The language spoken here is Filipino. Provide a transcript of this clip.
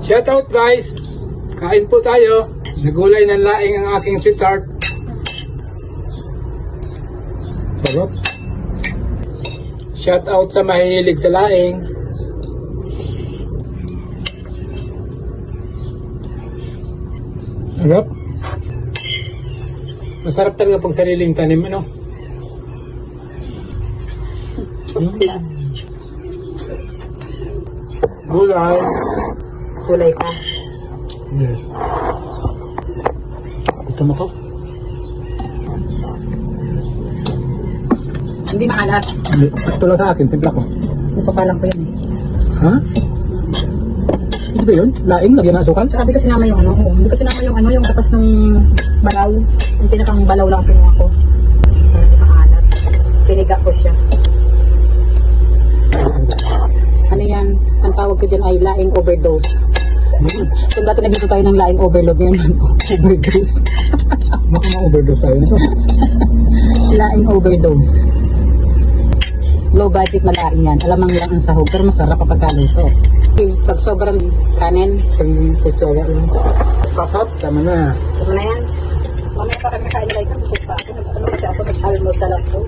Shout out guys! Kain po tayo. Nagulay ng laing ang aking sweetheart. Sarap. Shout out sa mahilig sa laing. Sarap. Masarap talaga pag sariling tanim, ano? Gulay. Kulay pa. Yes. Gusto mo ko? Hindi maalat. Hindi. Sakto lang sa akin, timpla ko. Nasuka lang ko yan eh. Ha? Hindi ba yun? Laing, lagyan ng asukal? Tsaka di ko sinama yung ano. Hindi ko sinama yung ano, yung katas ng balaw. Yung pinakang balaw lang kinuha ko. Para di maalat. Piniga ko siya. Ano yan? Ang tawag ko dyan ay laing overdose. Kung dati nagdito tayo ng laing overload, ngayon overdose. Baka ma-overdose tayo nito. Laing overdose. Low budget na laing yan. Alamang lang ang sahog, pero masarap kapag kaluto. Pag sobrang kanin, Isang kutsara lang. Pakap, tama na. tama na yan. Mamaya pa kami kain like ang pa ako. Nag-ano kasi ako nag-almod sa lap ko.